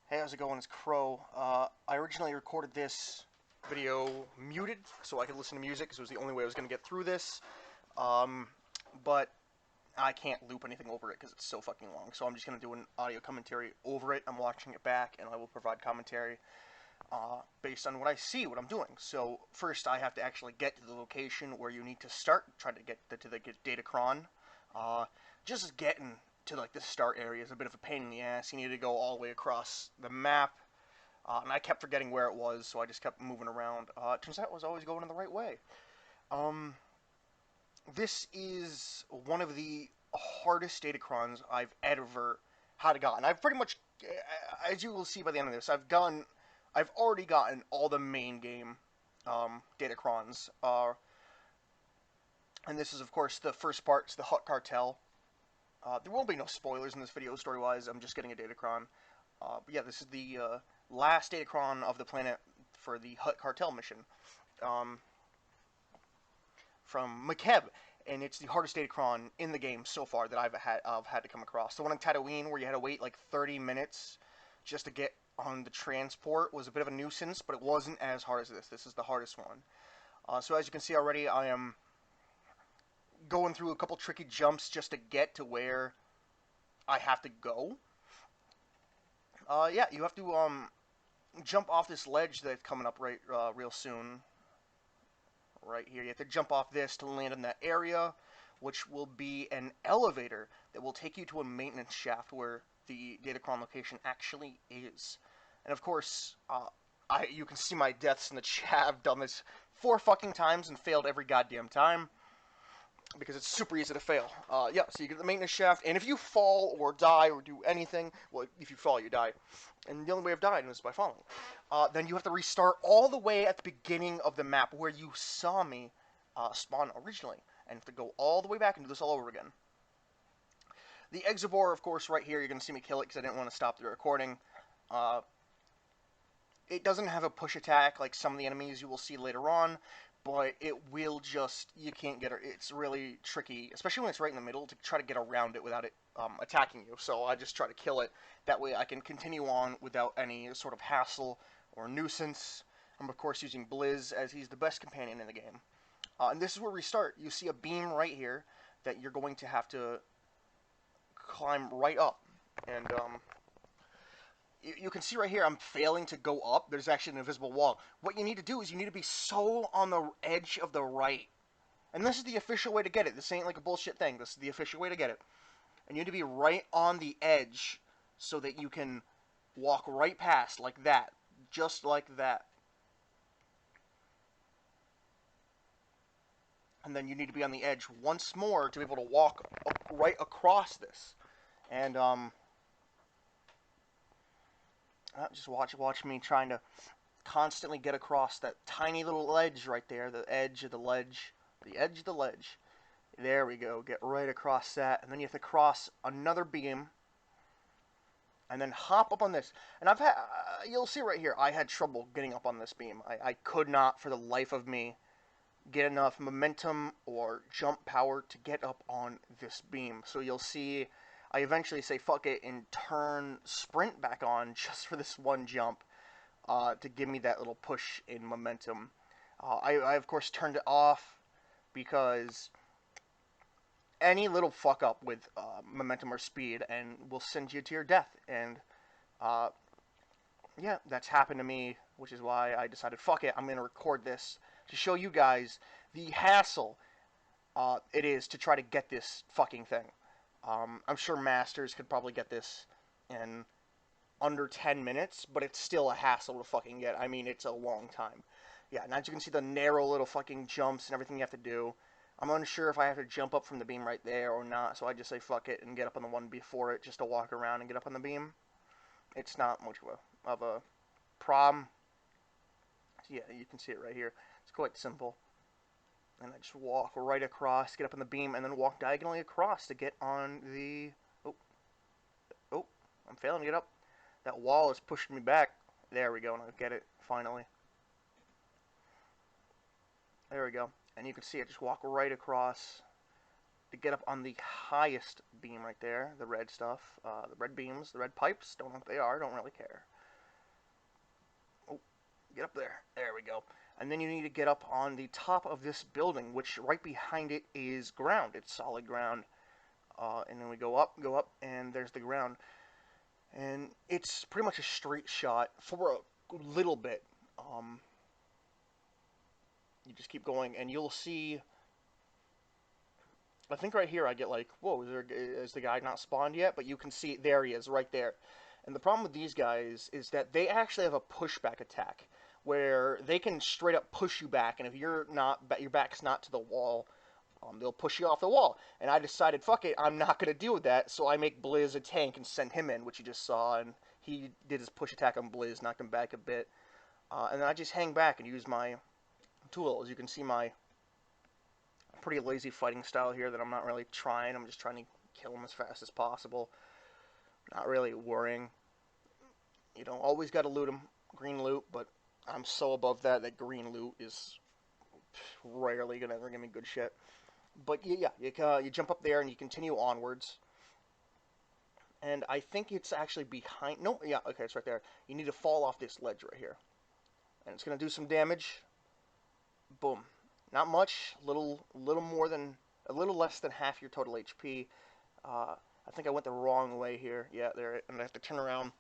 Hey, how's it going? It's Crow. I originally recorded this video muted so I could listen to music because it was the only way I was going to get through this. But I can't loop anything over it because it's so fucking long. So I'm just going to do an audio commentary over it. I'm watching it back and I will provide commentary based on what I see, what I'm doing. So first I have to actually get to the location where you need to start, try to get to the Datacron. Just getting to like the start area is a bit of a pain in the ass. You need to go all the way across the map, and I kept forgetting where it was, so I just kept moving around. It turns out I was always going in the right way. Um, this is one of the hardest Datacrons I've ever had to gotten. I've pretty much, as you will see by the end of this, I've already gotten all the main game Datacrons. And this is, of course, the first part. It's the Hut Cartel. There will be no spoilers in this video, story-wise. I'm just getting a Datacron. But yeah, this is the last Datacron of the planet for the Hut Cartel mission um, from Makeb, and it's the hardest Datacron in the game so far that I've had to come across. The one in Tatooine, where you had to wait like 30 minutes just to get on the transport, was a bit of a nuisance, but it wasn't as hard as this. This is the hardest one. So as you can see already, I am going through a couple tricky jumps just to get to where I have to go. Yeah, you have to jump off this ledge that's coming up real soon. Right here, you have to jump off this to land in that area, which will be an elevator that will take you to a maintenance shaft where the Datacron location actually is. And of course, you can see my deaths in the chat. I've done this 4 fucking times and failed every goddamn time, because it's super easy to fail. Yeah, so you get the maintenance shaft, and if you fall or die or do anything, well, if you fall, you die. And the only way of dying is by falling. Then you have to restart all the way at the beginning of the map where you saw me spawn originally, and have to go all the way back and do this all over again. The Exibor, of course, right here, you're going to see me kill it because I didn't want to stop the recording. It doesn't have a push attack like some of the enemies you will see later on, but it will just, you can't get it. It's really tricky, especially when it's right in the middle, to try to get around it without it attacking you. So I just try to kill it. That way I can continue on without any sort of hassle or nuisance. I'm, of course, using Blizz as he's the best companion in the game. And this is where we start. You see a beam right here that you're going to have to climb right up. And you can see right here I'm failing to go up. There's actually an invisible wall. What you need to do is you need to be so on the edge of the right. And this is the official way to get it. This ain't like a bullshit thing. This is the official way to get it. And you need to be right on the edge so that you can walk right past like that. Just like that. And then you need to be on the edge once more to be able to walk right across this. And just watch me trying to constantly get across that tiny little ledge right there, the edge of the ledge, the edge of the ledge. There we go. Get right across that, and then you have to cross another beam, and then hop up on this. And you'll see right here, I had trouble getting up on this beam. I could not, for the life of me, get enough momentum or jump power to get up on this beam. So you'll see I eventually say fuck it and turn sprint back on just for this one jump to give me that little push in momentum. I of course turned it off because any little fuck up with momentum or speed and will send you to your death. And yeah, that's happened to me, which is why I decided fuck it, I'm going to record this to show you guys the hassle it is to try to get this fucking thing. I'm sure masters could probably get this in under 10 minutes, but it's still a hassle to fucking get. I mean, it's a long time. Yeah, and as you can see, the narrow little fucking jumps and everything you have to do. I'm unsure if I have to jump up from the beam right there or not, so I just say fuck it and get up on the one before it just to walk around and get up on the beam. It's not much of a problem. So yeah, you can see it right here. It's quite simple. And I just walk right across, get up on the beam, and then walk diagonally across to get on the... Oh, I'm failing to get up. That wall is pushing me back. There we go, and I get it, finally. There we go. And you can see I just walk right across to get up on the highest beam right there. The red stuff. The red beams, the red pipes. Don't know what they are, don't really care. Get up there. There we go. And then you need to get up on the top of this building, which right behind it is ground. It's solid ground. And then we go up, and there's the ground. And it's pretty much a straight shot for a little bit. You just keep going, and you'll see... I think right here I get like, whoa, is the guy not spawned yet? But you can see, there he is, right there. And the problem with these guys is that they actually have a pushback attack, where they can straight up push you back, and if your back's not to the wall, they'll push you off the wall. And I decided, fuck it, I'm not going to deal with that, so I make Blizz a tank and send him in, which you just saw, and he did his push attack on Blizz, knocked him back a bit. And then I just hang back and use my tools. You can see my pretty lazy fighting style here that I'm not really trying. I'm just trying to kill him as fast as possible. Not really worrying. You know, always got to loot him. Green loot, but I'm so above that green loot is rarely going to ever give me good shit. But yeah, you jump up there and you continue onwards. And I think it's actually behind... No, yeah, okay, it's right there. You need to fall off this ledge right here. And it's going to do some damage. Boom. Not much, a little less than half your total HP. I think I went the wrong way here. Yeah, there, and I have to turn around.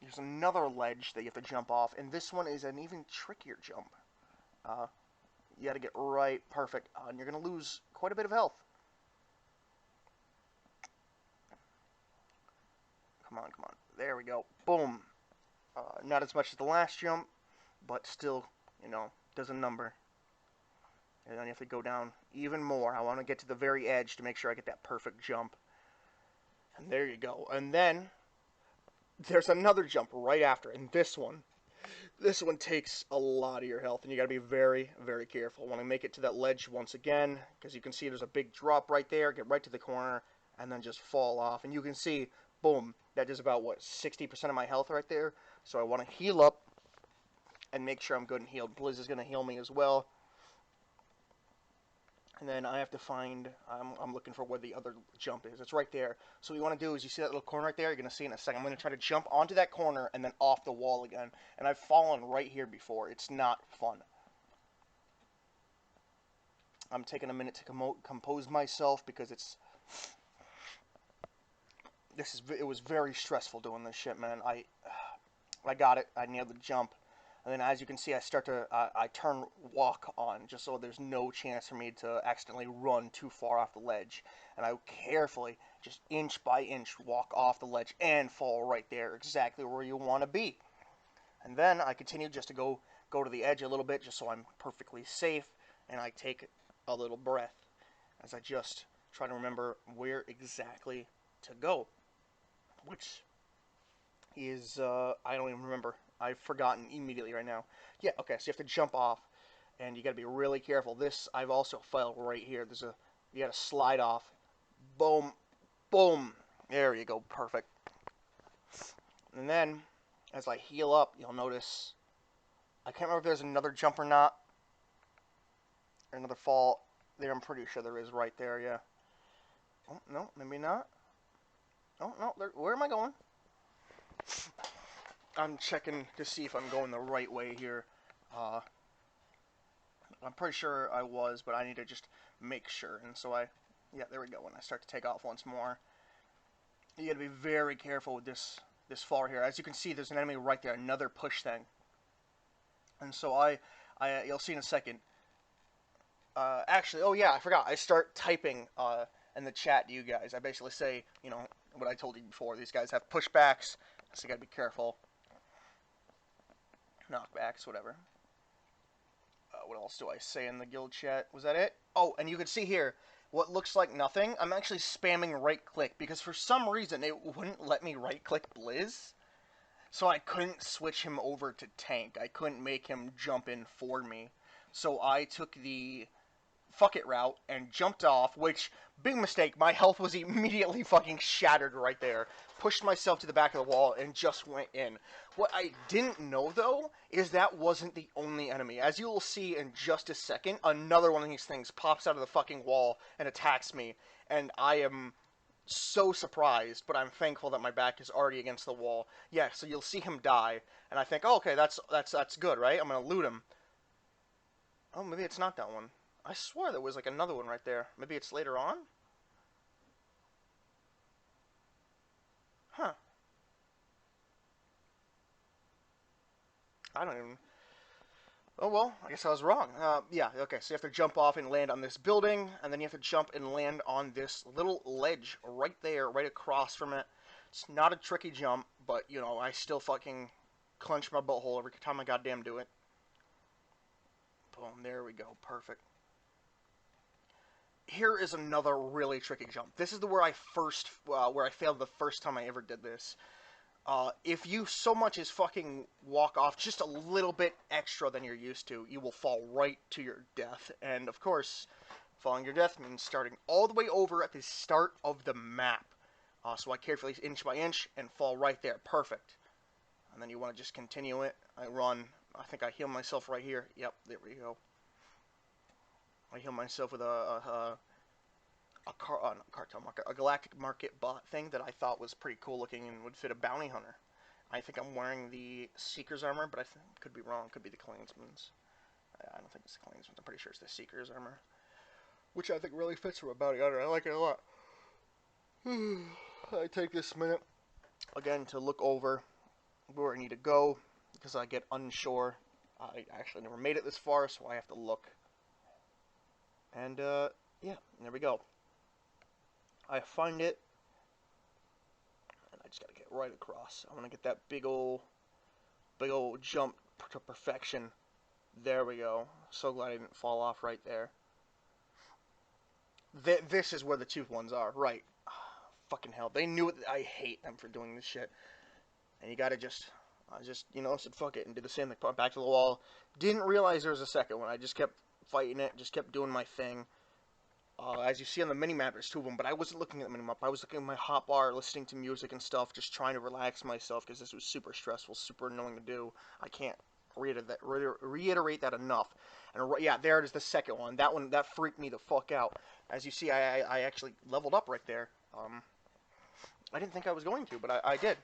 There's another ledge that you have to jump off, and this one is an even trickier jump. You got to get right perfect, and you're going to lose quite a bit of health. Come on. There we go. Boom. Not as much as the last jump, but still, you know, does a number. And then you have to go down even more. I want to get to the very edge to make sure I get that perfect jump. And there you go. And then there's another jump right after. And this one takes a lot of your health. And you got to be very, very careful. I want to make it to that ledge once again. Because you can see there's a big drop right there. Get right to the corner. And then just fall off. And you can see, boom, that is about, what, 60% of my health right there. So I want to heal up and make sure I'm good and healed. Blizz is going to heal me as well. And then I have to find, I'm looking for where the other jump is. It's right there. So what you want to do is, you see that little corner right there? You're going to see in a second. I'm going to try to jump onto that corner and then off the wall again. And I've fallen right here before. It's not fun. I'm taking a minute to compose myself because it was very stressful doing this shit, man. I got it. I nailed the jump. And then, as you can see, I turn walk on, just so there's no chance for me to accidentally run too far off the ledge. And I carefully, just inch by inch, walk off the ledge and fall right there, exactly where you want to be. And then I continue just to go to the edge a little bit, just so I'm perfectly safe. And I take a little breath as I just try to remember where exactly to go, which is, I don't even remember. I've forgotten immediately right now. Yeah, okay, so you have to jump off, and you got to be really careful. This, I've also failed right here. You got to slide off. Boom, boom. There you go, perfect. And then, as I heal up, you'll notice, I can't remember if there's another jump or not, or another fall. There, I'm pretty sure there is right there, yeah. Oh, no, maybe not. Oh, no, where am I going? I'm checking to see if I'm going the right way here. I'm pretty sure I was, but I need to just make sure. And so yeah, there we go. When I start to take off once more, you gotta be very careful with this fall here. As you can see, there's an enemy right there, another push thing. And so you'll see in a second. Actually, oh yeah, I forgot. I start typing in the chat to you guys. I basically say, you know, what I told you before. These guys have pushbacks, so you gotta be careful. Knockbacks, whatever. What else do I say in the guild chat? Was that it? Oh, and you can see here, what looks like nothing, I'm actually spamming right-click, because for some reason it wouldn't let me right-click Blizz, so I couldn't switch him over to tank. I couldn't make him jump in for me. So I took the fuck it route and jumped off, which, big mistake, my health was immediately fucking shattered right there. Pushed myself to the back of the wall and just went in. What I didn't know, though, is that wasn't the only enemy. As you will see in just a second, another one of these things pops out of the fucking wall and attacks me, and I am so surprised, but I'm thankful that my back is already against the wall. Yeah, so you'll see him die, and I think, oh, okay, that's good, right? I'm gonna loot him. Oh, maybe it's not that one. I swore there was like another one right there. Maybe it's later on? Huh. I don't even. Oh well, I guess I was wrong. Yeah, okay, so you have to jump off and land on this building, and then you have to jump and land on this little ledge right there, right across from it. It's not a tricky jump, but, you know, I still fucking clench my butthole every time I goddamn do it. Boom, there we go, perfect. Here is another really tricky jump. This is the where I failed the first time I ever did this. If you so much as fucking walk off just a little bit extra than you're used to, you will fall right to your death. And of course, falling your death means starting all the way over at the start of the map. So I carefully, inch by inch, and fall right there. Perfect. And then you want to just continue it. I run. I think I heal myself right here. Yep, there we go. I heal myself with a galactic market bot thing that I thought was pretty cool looking and would fit a bounty hunter. I think I'm wearing the Seeker's armor, but I think could be wrong. Could be the Clansman's. I don't think it's the Clansman's. I'm pretty sure it's the Seeker's armor, which I think really fits for a bounty hunter. I like it a lot. I take this minute again to look over where I need to go because I get unsure. I actually never made it this far, so I have to look. And yeah, there we go. I find it, and I just gotta get right across. I want to get that big old jump to perfection. There we go. So glad I didn't fall off right there. This is where the tooth ones are, right? Fucking hell, they knew it. I hate them for doing this shit. And you gotta I just, said fuck it and did the same thing. Put back to the wall. Didn't realize there was a second one. I just kept fighting it, just kept doing my thing. As you see on the minimap, there's two of them, but I wasn't looking at the minimap. I was looking at my hotbar, listening to music and stuff, just trying to relax myself because this was super stressful, super annoying to do. I can't reiterate that enough. And yeah, there it is, the second one. That freaked me the fuck out. As you see, I actually leveled up right there. I didn't think I was going to, but I did.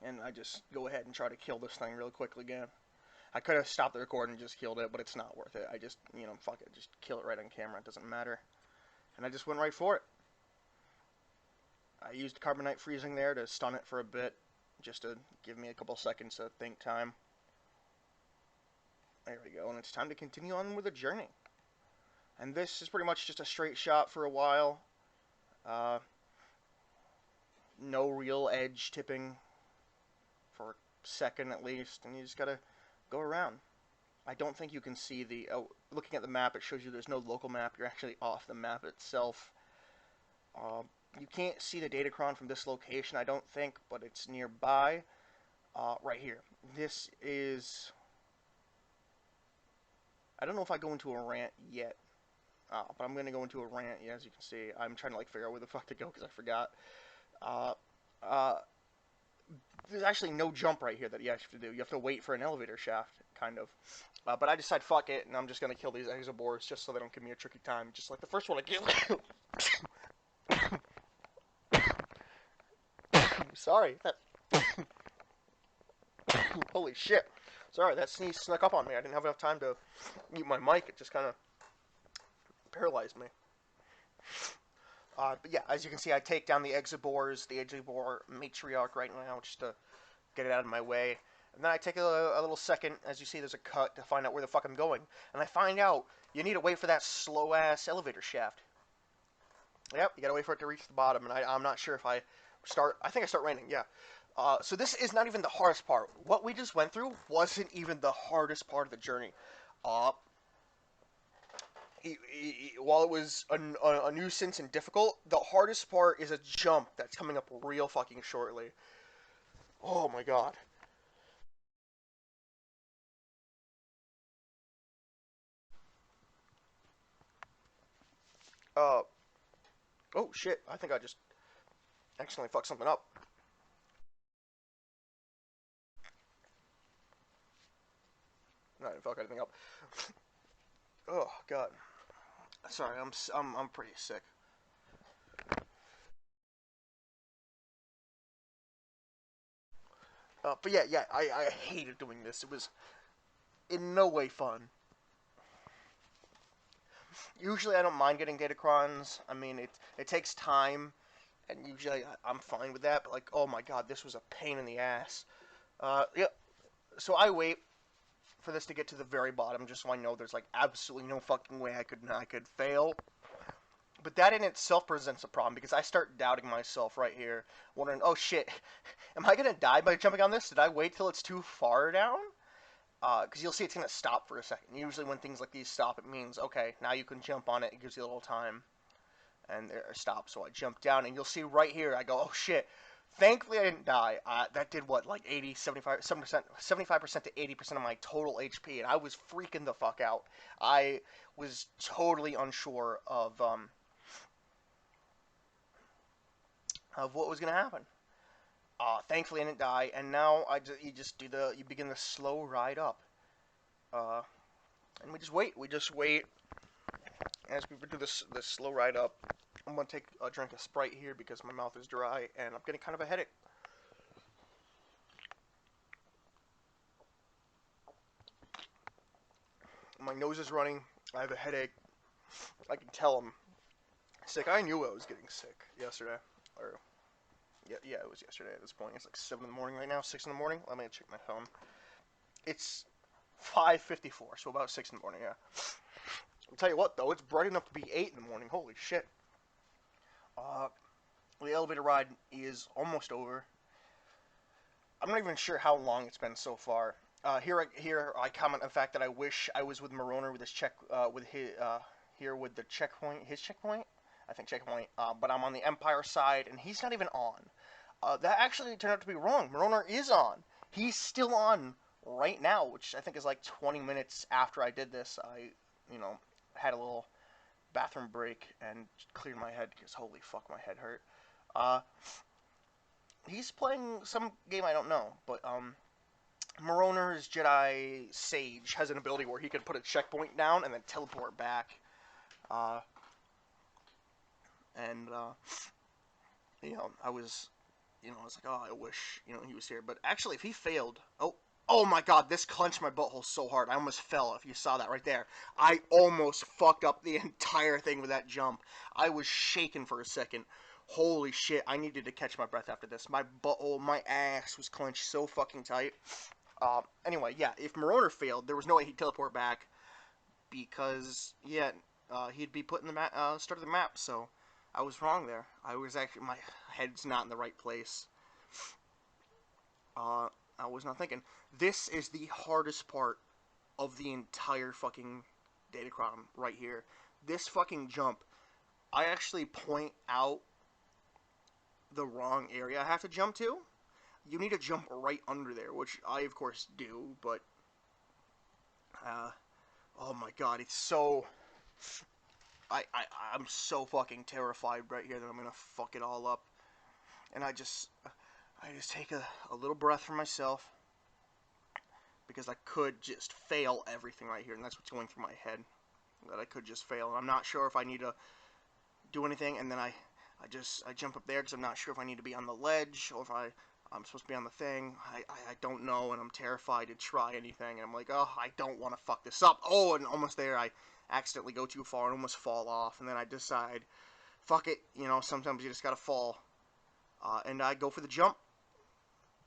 And I just go ahead and try to kill this thing real quickly again. I could have stopped the recording and just killed it, but it's not worth it. I just, fuck it. Just kill it right on camera. It doesn't matter. And I just went right for it. I used carbonite freezing there to stun it for a bit, just to give me a couple seconds of think time. There we go, and it's time to continue on with the journey. And this is pretty much just a straight shot for a while. No real edge tipping for a second at least, and you just gotta go around. I don't think you can see looking at the map, it shows you there's no local map. You're actually off the map itself. You can't see the Datacron from this location, I don't think, but it's nearby. Right here. This is... I don't know if I go into a rant yet, but I'm going to go into a rant, yeah, as you can see. I'm trying to, figure out where the fuck to go because I forgot. There's actually no jump right here that you have to do. You have to wait for an elevator shaft, kind of. But I decide, fuck it, and I'm just going to kill these exobores just so they don't give me a tricky time. Just like the first one I killed. Sorry. Holy shit. Sorry, that sneeze snuck up on me. I didn't have enough time to mute my mic. It just kind of paralyzed me. But yeah, as you can see, I take down the exobores, the exobore matriarch right now, just to get it out of my way. And then I take a little second, as you see, there's a cut to find out where the fuck I'm going. And I find out you need to wait for that slow-ass elevator shaft. Yep, you gotta wait for it to reach the bottom, and I'm not sure if I think I start raining, yeah. So this is not even the hardest part. What we just went through wasn't even the hardest part of the journey. While it was a nuisance and difficult, the hardest part is a jump that's coming up real fucking shortly. Oh my god. Uh, oh shit, I think I just accidentally fucked something up. No, I didn't fuck anything up. Oh god. Sorry, I'm pretty sick. But yeah, I hated doing this. It was in no way fun. Usually I don't mind getting Datacrons. I mean, it takes time, and usually I'm fine with that. But like, oh my god, this was a pain in the ass. Yeah. So I wait for this to get to the very bottom, just so I know there's like absolutely no fucking way I could fail. But that in itself presents a problem because I start doubting myself right here, wondering, oh shit, am I gonna die by jumping on this? Did I wait till it's too far down? Because you'll see it's gonna stop for a second. Usually when things like these stop, it means okay, now you can jump on it. It gives you a little time, and there stop. So I jump down, and you'll see right here. I go, oh shit. Thankfully, I didn't die. That did what, like 80, 75% to 80% of my total HP, and I was freaking the fuck out. I was totally unsure of what was gonna happen. Thankfully, I didn't die, and now you begin the slow ride up, uh, and we just wait. We just wait as we do this slow ride up. I'm gonna take a drink of Sprite here because my mouth is dry and I'm getting kind of a headache. My nose is running. I have a headache. I can tell I'm sick. I knew I was getting sick yesterday, or yeah, it was yesterday. At this point, it's like 7 in the morning right now. 6 in the morning. Let me check my phone. It's 5:54, so about 6 in the morning. Yeah. I'll tell you what, though, it's bright enough to be 8 in the morning. Holy shit. Uh, the elevator ride is almost over. I'm not even sure how long it's been so far. Here I comment on the fact that I wish I was with Moroner with his with his here with the checkpoint, his checkpoint, I think checkpoint. But I'm on the Empire side, and he's not even on. That actually turned out to be wrong. Moroner is on. He's still on right now, which I think is like 20 minutes after I did this. Had a little bathroom break and cleared my head because holy fuck, my head hurt. Uh, he's playing some game I don't know, but Moroner's Jedi Sage has an ability where he can put a checkpoint down and then teleport back. Uh, and I was like, oh, I wish he was here. But actually, if he failed, oh my god, this clenched my butthole so hard. I almost fell. If you saw that right there, I almost fucked up the entire thing with that jump. I was shaking for a second. Holy shit, I needed to catch my breath after this. My butthole, my ass was clenched so fucking tight. Anyway, yeah, if Moroner failed, there was no way he'd teleport back because, yeah, he'd be put in the start of the map, so I was wrong there. My head's not in the right place. I was not thinking. This is the hardest part of the entire fucking Datacron right here. This fucking jump, I actually point out the wrong area I have to jump to. You need to jump right under there, which I of course do, but oh my god, it's so I'm so fucking terrified right here that I'm gonna fuck it all up. And I just take a little breath for myself because I could just fail everything right here, and that's what's going through my head. That I could just fail, and I'm not sure if I need to do anything, and then I jump up there because I'm not sure if I need to be on the ledge or if I'm supposed to be on the thing. I don't know, and I'm terrified to try anything, and I'm like, oh, I don't want to fuck this up. Oh, and almost there, I accidentally go too far and almost fall off, and then I decide, fuck it, sometimes you just gotta fall. And I go for the jump,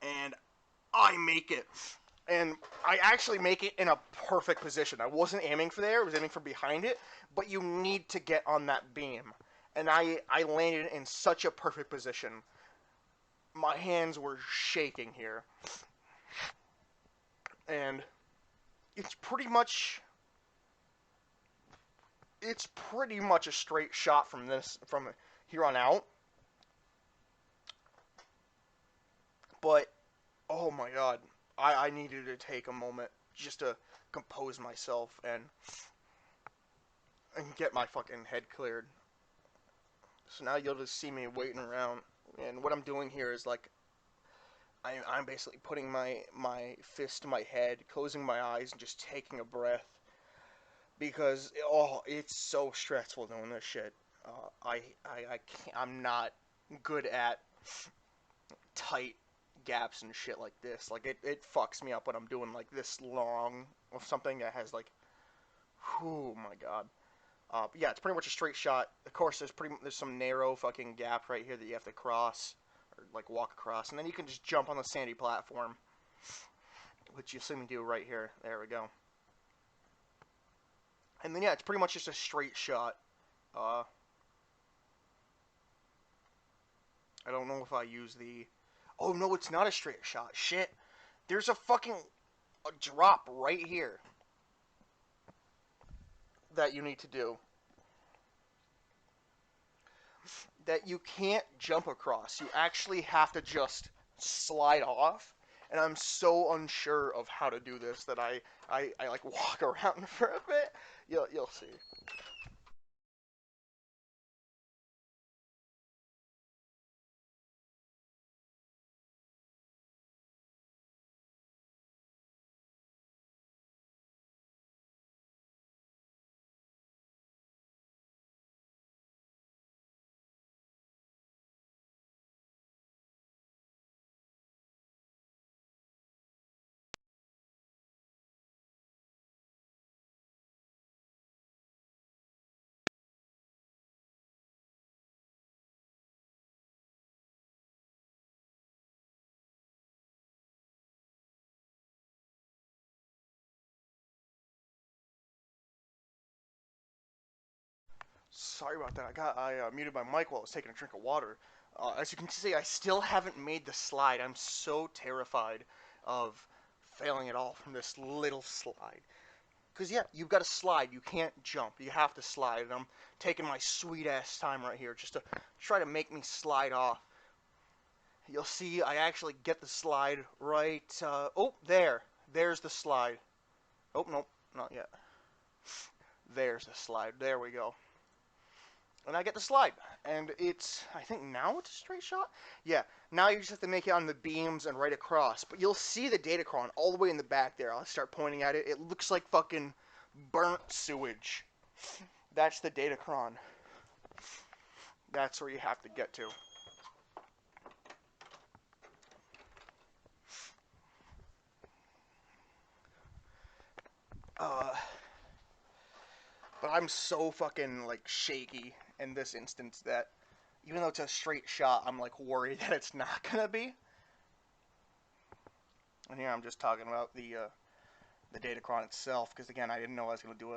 and I make it. And I actually make it in a perfect position. I wasn't aiming for there, I was aiming for behind it, but you need to get on that beam. And I landed in such a perfect position. My hands were shaking here. And it's pretty much a straight shot from here on out. But oh my god, I needed to take a moment just to compose myself and get my fucking head cleared. So now you'll just see me waiting around, and what I'm doing here is like I'm basically putting my fist to my head, closing my eyes, and just taking a breath because it's so stressful doing this shit. I can't, I'm not good at tight gaps and shit like this. Like, it fucks me up when I'm doing, like, this long of something that has, like, oh my god. But yeah, it's pretty much a straight shot. Of course, there's some narrow fucking gap right here that you have to cross, or, like, walk across. And then you can just jump on the sandy platform, which you see me do right here. There we go. And then, yeah, it's pretty much just a straight shot. I don't know if I use the... Oh, no, it's not a straight shot. Shit. There's a fucking drop right here that you need to do. That you can't jump across. You actually have to just slide off. And I'm so unsure of how to do this that I like walk around for a bit. You'll see. Sorry about that. I muted my mic while I was taking a drink of water. As you can see, I still haven't made the slide. I'm so terrified of failing it all from this little slide. Because, yeah, you've got to slide. You can't jump. You have to slide. And I'm taking my sweet-ass time right here just to try to make me slide off. You'll see I actually get the slide right... oh, there. There's the slide. Oh, nope. Not yet. There's the slide. There we go. And I get the slide. And it's... I think now it's a straight shot? Yeah. Now you just have to make it on the beams and right across. But you'll see the Datacron all the way in the back there. I'll start pointing at it. It looks like fucking burnt sewage. That's the Datacron. That's where you have to get to. But I'm so fucking, like, shaky in this instance that even though it's a straight shot, I'm, like, worried that it's not gonna be. And here I'm just talking about the Datacron itself, because, again, I didn't know I was gonna do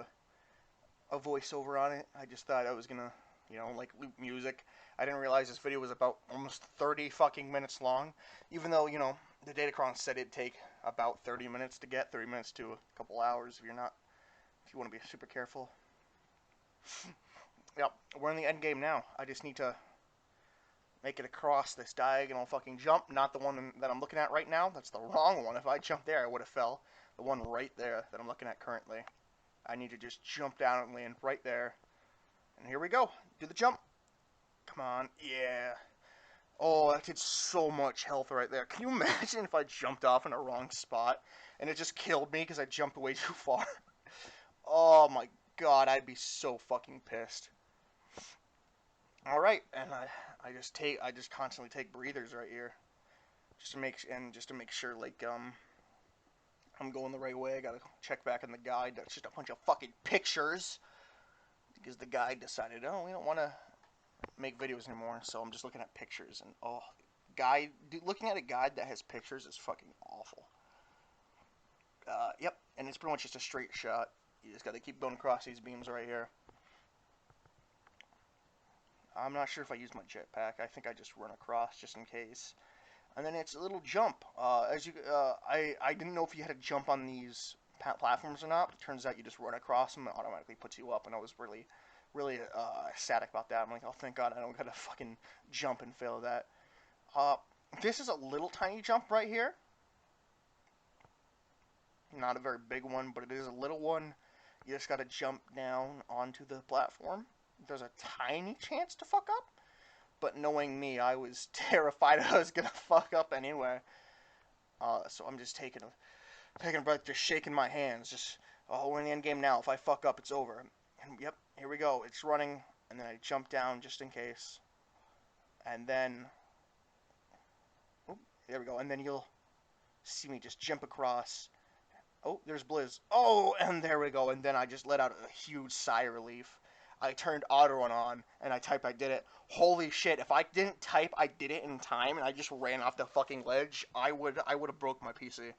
a voiceover on it. I just thought I was gonna, you know, like, loop music. I didn't realize this video was about almost 30 fucking minutes long, even though, you know, the Datacron said it'd take about 30 minutes to get, 30 minutes to a couple hours if you want to be super careful. Yep, we're in the end game now. I just need to make it across this diagonal fucking jump, not the one that I'm looking at right now. That's the wrong one. If I jumped there, I would have fell. The one right there that I'm looking at currently. I need to just jump down and land right there. And here we go. Do the jump. Come on. Yeah. Oh, that did so much health right there. Can you imagine if I jumped off in a wrong spot and it just killed me because I jumped way too far? Oh my god, I'd be so fucking pissed. All right, and I just constantly take breathers right here, just to make sure like I'm going the right way. I gotta check back in the guide. That's just a bunch of fucking pictures because the guide decided, oh, we don't want to make videos anymore, so I'm just looking at pictures. And oh, looking at a guide that has pictures is fucking awful. Yep, and it's pretty much just a straight shot. You just gotta keep going across these beams right here. I'm not sure if I use my jetpack. I think I just run across just in case. And then it's a little jump. I didn't know if you had to jump on these platforms or not. It turns out you just run across them and it automatically puts you up. And I was really ecstatic about that. I'm like, oh, thank God I don't gotta fucking jump and fail that. This is a little tiny jump right here. Not a very big one, but it is a little one. You just gotta jump down onto the platform. There's a tiny chance to fuck up, but knowing me, I was terrified I was gonna fuck up anyway. So I'm just taking a breath, just shaking my hands. Just, oh, we're in the end game now. If I fuck up, it's over. And yep, here we go. It's running, and then I jump down just in case, and then, There we go. And then you'll see me just jump across. Oh, there's Blizz. Oh, and there we go. And then I just let out a huge sigh of relief. I turned auto run on, and I typed I did it. Holy shit, if I didn't type I did it in time, and I just ran off the fucking ledge, I would have broke my PC.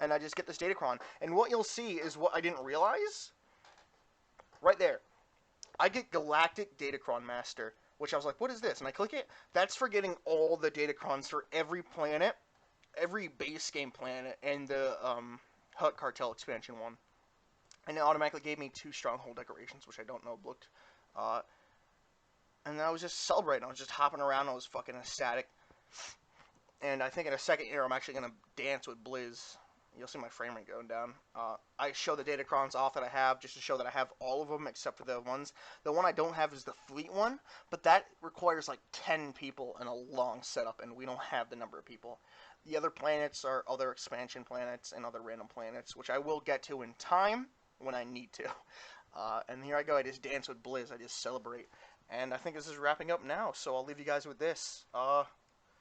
And I just get this Datacron. And what you'll see is what I didn't realize. Right there. I get Galactic Datacron Master, which I was like, what is this? And I click it. That's for getting all the Datacrons for every planet, every base game planet, and the Hut Cartel expansion one. And it automatically gave me 2 stronghold decorations, which I don't know looked. And I was just celebrating. I was just hopping around. I was fucking ecstatic. And I think in a second here, I'm actually going to dance with Blizz. You'll see my frame rate going down. I show the Datacrons off that I have, just to show that I have all of them, except for the ones. The one I don't have is the Fleet one, but that requires like 10 people and a long setup, and we don't have the number of people. The other planets are other expansion planets and other random planets, which I will get to in time when I need to. And here I go. I just dance with Blizz. I just celebrate. And I think this is wrapping up now, so I'll leave you guys with this.